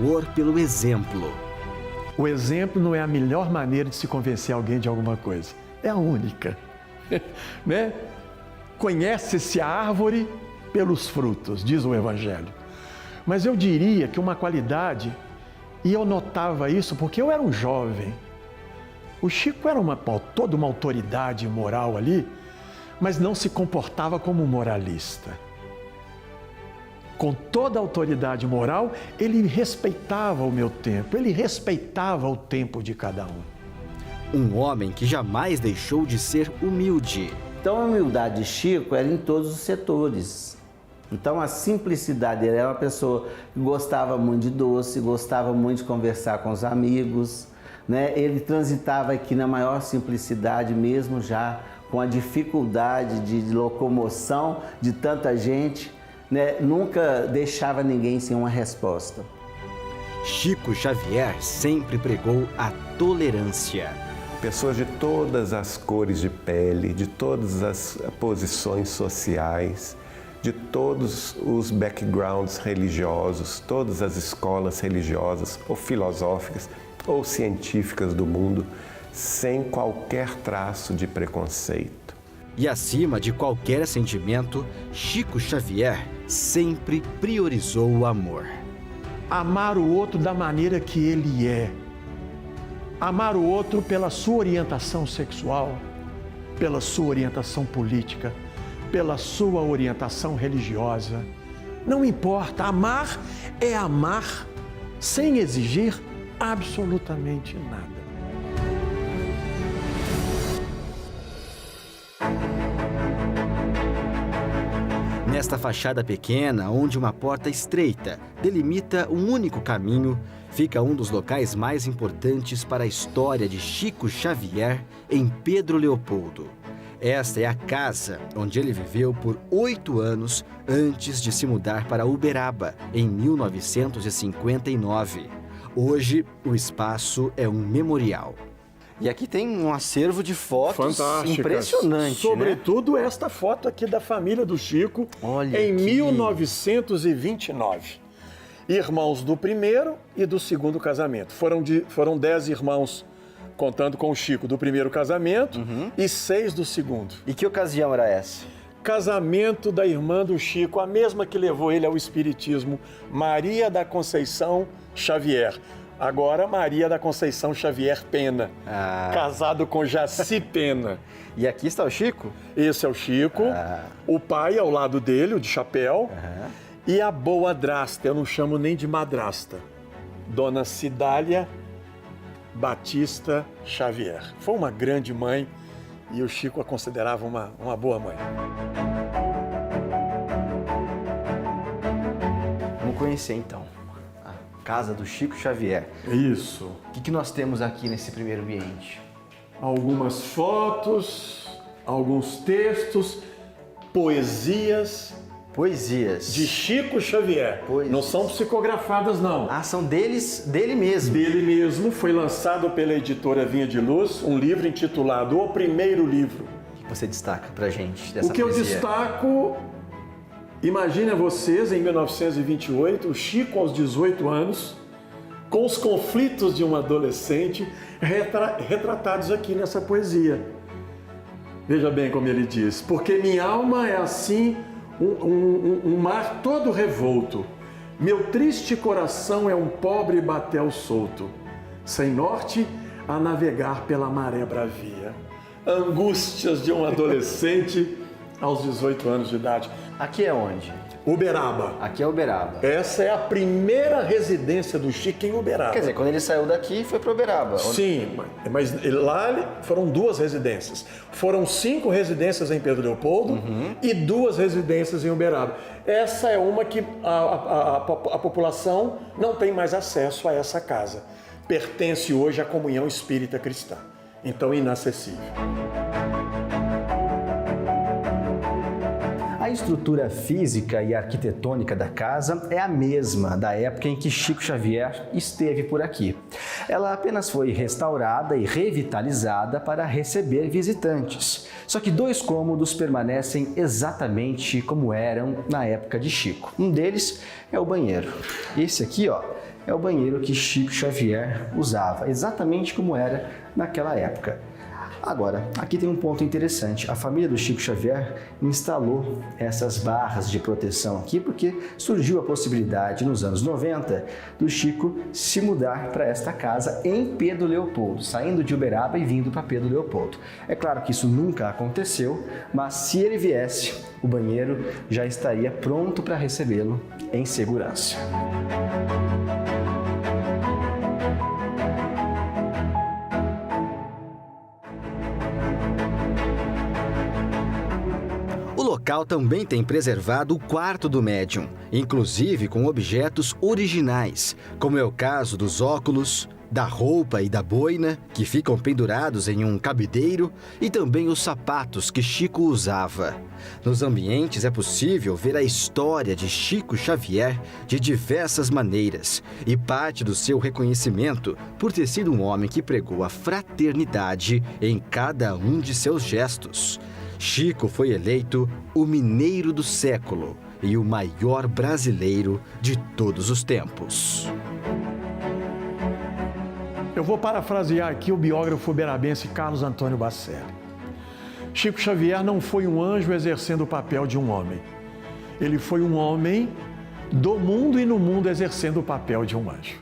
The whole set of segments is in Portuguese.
amor pelo exemplo. O exemplo não é a melhor maneira de se convencer alguém de alguma coisa. É a única. Né? Conhece-se a árvore pelos frutos, diz o Evangelho. Mas eu diria que uma qualidade, e eu notava isso porque eu era um jovem. O Chico era toda uma autoridade moral ali, mas não se comportava como um moralista. Com toda a autoridade moral, ele respeitava o meu tempo, ele respeitava o tempo de cada um. Um homem que jamais deixou de ser humilde. Então a humildade de Chico era em todos os setores. Então a simplicidade, ele era uma pessoa que gostava muito de doce, gostava muito de conversar com os amigos, né? Ele transitava aqui na maior simplicidade mesmo, já com a dificuldade de locomoção de tanta gente, né? Nunca deixava ninguém sem uma resposta. Chico Xavier sempre pregou a tolerância. Pessoas de todas as cores de pele, de todas as posições sociais, de todos os backgrounds religiosos, todas as escolas religiosas ou filosóficas ou científicas do mundo, sem qualquer traço de preconceito. E acima de qualquer sentimento, Chico Xavier sempre priorizou o amor. Amar o outro da maneira que ele é. Amar o outro pela sua orientação sexual, pela sua orientação política, pela sua orientação religiosa. Não importa, amar é amar sem exigir absolutamente nada. Nesta fachada pequena, onde uma porta estreita delimita um único caminho, fica um dos locais mais importantes para a história de Chico Xavier em Pedro Leopoldo. Esta é a casa onde ele viveu por 8 anos antes de se mudar para Uberaba, em 1959. Hoje, o espaço é um memorial. E aqui tem um acervo de fotos Fantásticas. Impressionante, Sobretudo esta foto aqui da família do Chico, Olha em que- 1929. Irmãos do primeiro e do segundo casamento. Foram 10 irmãos, contando com o Chico, do primeiro casamento e 6 do segundo. E que ocasião era essa? Casamento da irmã do Chico, a mesma que levou ele ao espiritismo, Maria da Conceição Xavier. Agora, Maria da Conceição Xavier Pena, casado com Jaci Pena. E aqui está o Chico? Esse é o Chico, o pai ao lado dele, o de chapéu, e a boa-drasta, eu não chamo nem de madrasta, Dona Cidália Batista Xavier. Foi uma grande mãe e o Chico a considerava uma boa mãe. Vamos conhecer então a casa do Chico Xavier. Isso. O que nós temos aqui nesse primeiro ambiente? Algumas fotos, alguns textos, poesias Poesias. de Chico Xavier. Poesias. Não são psicografadas, não. Ah, são dele mesmo. Dele mesmo, foi lançado pela editora Vinha de Luz, um livro intitulado O Primeiro Livro. O que você destaca pra gente dessa O que eu poesia? destaco, imagina vocês, em 1928, o Chico aos 18 anos, com os conflitos de um adolescente retratados aqui nessa poesia. Veja bem como ele diz: porque minha alma é assim um mar todo revolto, meu triste coração é um pobre batel solto, sem norte a navegar pela maré bravia. Angústias de um adolescente aos 18 anos de idade. Aqui é onde? Uberaba. Aqui é Uberaba. Essa é a primeira residência do Chico em Uberaba. Quer dizer, quando ele saiu daqui, foi para Uberaba. Sim, mas lá foram 2 residências. Foram 5 residências em Pedro Leopoldo e 2 residências em Uberaba. Essa é uma que a população não tem mais acesso a essa casa. Pertence hoje à comunhão espírita cristã. Então, inacessível. A estrutura física e arquitetônica da casa é a mesma da época em que Chico Xavier esteve por aqui. Ela apenas foi restaurada e revitalizada para receber visitantes. Só que 2 cômodos permanecem exatamente como eram na época de Chico. Um deles é o banheiro. Esse aqui, ó, é o banheiro que Chico Xavier usava, exatamente como era naquela época. Agora, aqui tem um ponto interessante. A família do Chico Xavier instalou essas barras de proteção aqui porque surgiu a possibilidade nos anos 90 do Chico se mudar para esta casa em Pedro Leopoldo, saindo de Uberaba e vindo para Pedro Leopoldo. É claro que isso nunca aconteceu, mas se ele viesse, o banheiro já estaria pronto para recebê-lo em segurança. O local também tem preservado o quarto do médium, inclusive com objetos originais, como é o caso dos óculos, da roupa e da boina, que ficam pendurados em um cabideiro, e também os sapatos que Chico usava. Nos ambientes é possível ver a história de Chico Xavier de diversas maneiras, e parte do seu reconhecimento por ter sido um homem que pregou a fraternidade em cada um de seus gestos. Chico foi eleito o mineiro do século e o maior brasileiro de todos os tempos. Eu vou parafrasear aqui o biógrafo uberabense Carlos Antônio Bacelli. Chico Xavier não foi um anjo exercendo o papel de um homem. Ele foi um homem do mundo e no mundo exercendo o papel de um anjo.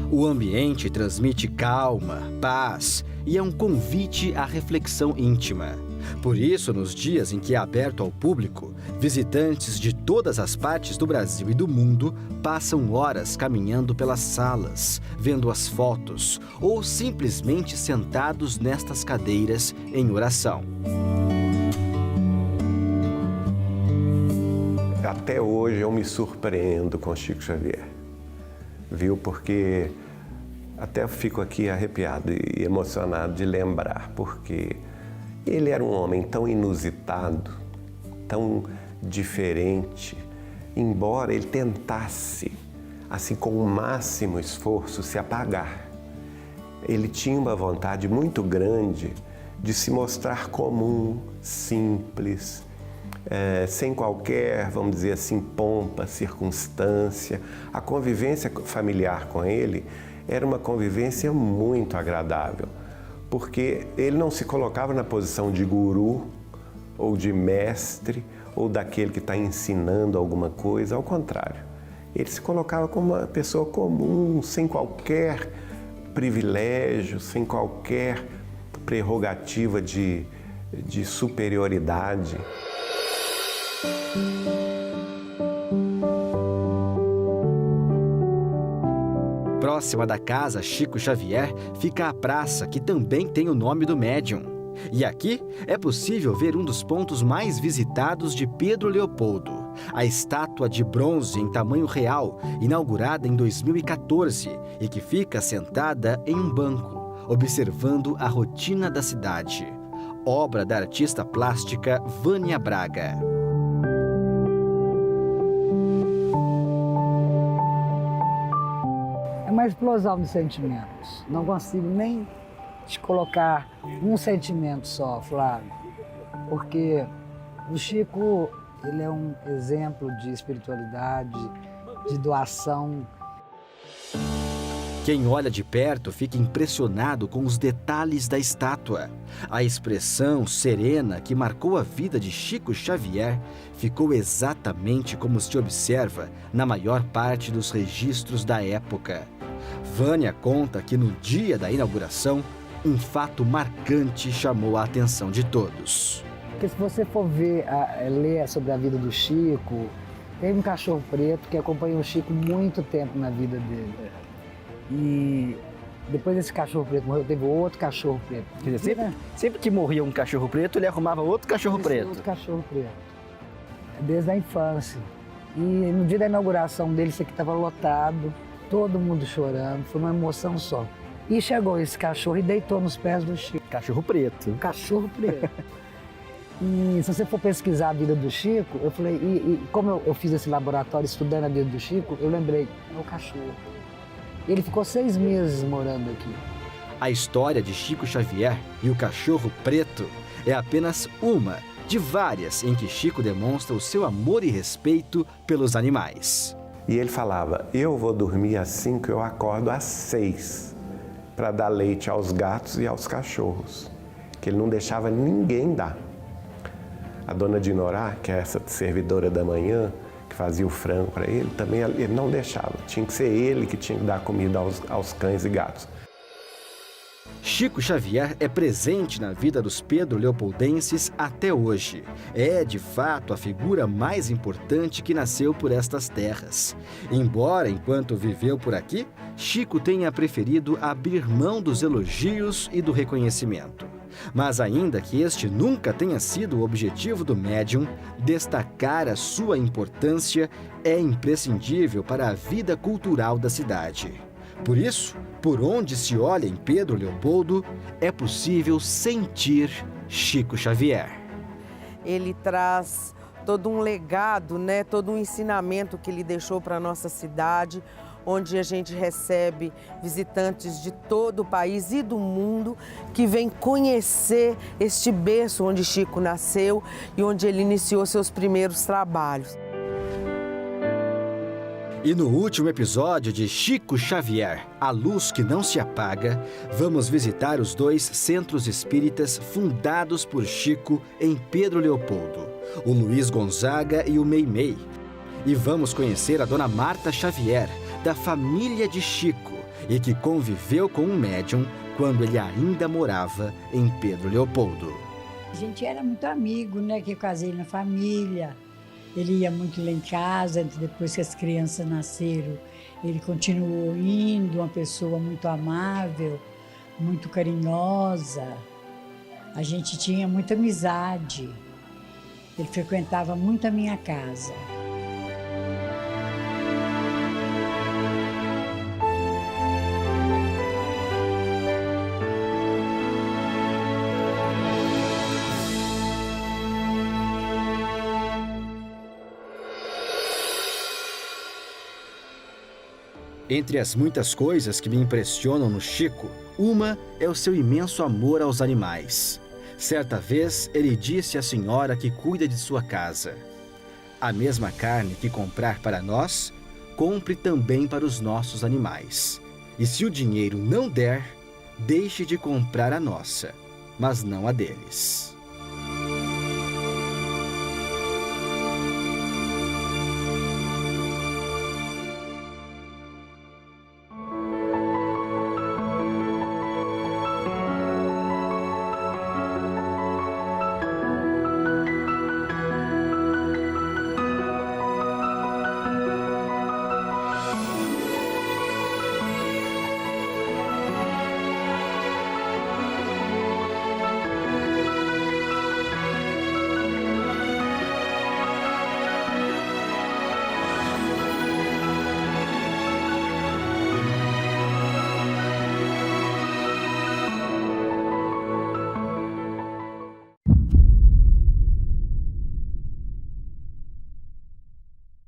O ambiente transmite calma, paz e é um convite à reflexão íntima. Por isso, nos dias em que é aberto ao público, visitantes de todas as partes do Brasil e do mundo passam horas caminhando pelas salas, vendo as fotos ou simplesmente sentados nestas cadeiras em oração. Até hoje eu me surpreendo com Chico Xavier, viu? Porque até fico aqui arrepiado e emocionado de lembrar, porque ele era um homem tão inusitado, tão diferente, embora ele tentasse, assim, com o máximo esforço, se apagar. Ele tinha uma vontade muito grande de se mostrar comum, simples, sem qualquer, vamos dizer assim, pompa, circunstância. A convivência familiar com ele era uma convivência muito agradável, porque ele não se colocava na posição de guru ou de mestre ou daquele que está ensinando alguma coisa, ao contrário. Ele se colocava como uma pessoa comum, sem qualquer privilégio, sem qualquer prerrogativa de superioridade. Próxima da casa Chico Xavier fica a praça, que também tem o nome do médium. E aqui é possível ver um dos pontos mais visitados de Pedro Leopoldo, a estátua de bronze em tamanho real, inaugurada em 2014 e que fica sentada em um banco, observando a rotina da cidade. Obra da artista plástica Vânia Braga. É uma explosão de sentimentos. Não consigo nem te colocar um sentimento só, Flávio, porque o Chico, ele é um exemplo de espiritualidade, de doação. Quem olha de perto fica impressionado com os detalhes da estátua. A expressão serena que marcou a vida de Chico Xavier ficou exatamente como se observa na maior parte dos registros da época. Vânia conta que no dia da inauguração, um fato marcante chamou a atenção de todos. Porque se você for ler sobre a vida do Chico, tem um cachorro preto que acompanhou o Chico muito tempo na vida dele. E depois desse cachorro preto morreu, teve outro cachorro preto. Quer dizer, sempre que morria um cachorro preto, ele arrumava outro cachorro preto. Outro cachorro preto. Desde a infância. E no dia da inauguração dele, isso aqui estava lotado, todo mundo chorando, foi uma emoção só. E chegou esse cachorro e deitou nos pés do Chico. Cachorro preto. Cachorro preto. E se você for pesquisar a vida do Chico, eu falei, e como eu fiz esse laboratório estudando a vida do Chico, eu lembrei, é o cachorro. Ele ficou 6 meses morando aqui. A história de Chico Xavier e o cachorro preto é apenas uma de várias em que Chico demonstra o seu amor e respeito pelos animais. E ele falava, eu vou dormir às 5, eu acordo às 6 para dar leite aos gatos e aos cachorros, que ele não deixava ninguém dar. A dona Dinorá, que é essa servidora da manhã, que fazia o frango para ele, também ele não deixava. Tinha que ser ele que tinha que dar comida aos cães e gatos. Chico Xavier é presente na vida dos Pedro Leopoldenses até hoje. É, de fato, a figura mais importante que nasceu por estas terras. Embora, enquanto viveu por aqui, Chico tenha preferido abrir mão dos elogios e do reconhecimento. Mas ainda que este nunca tenha sido o objetivo do médium, destacar a sua importância é imprescindível para a vida cultural da cidade. Por isso, por onde se olha em Pedro Leopoldo, é possível sentir Chico Xavier. Ele traz todo um legado, né? Todo um ensinamento que ele deixou para a nossa cidade, onde a gente recebe visitantes de todo o país e do mundo que vêm conhecer este berço onde Chico nasceu e onde ele iniciou seus primeiros trabalhos. E no último episódio de Chico Xavier, A Luz que Não Se Apaga, vamos visitar os 2 centros espíritas fundados por Chico em Pedro Leopoldo, o Luiz Gonzaga e o Meimei. E vamos conhecer a Dona Marta Xavier, da família de Chico, e que conviveu com um médium quando ele ainda morava em Pedro Leopoldo. A gente era muito amigo, né? Que eu casei na família. Ele ia muito lá em casa, depois que as crianças nasceram, ele continuou indo, uma pessoa muito amável, muito carinhosa. A gente tinha muita amizade. Ele frequentava muito a minha casa. Entre as muitas coisas que me impressionam no Chico, uma é o seu imenso amor aos animais. Certa vez, ele disse à senhora que cuida de sua casa: a mesma carne que comprar para nós, compre também para os nossos animais. E se o dinheiro não der, deixe de comprar a nossa, mas não a deles.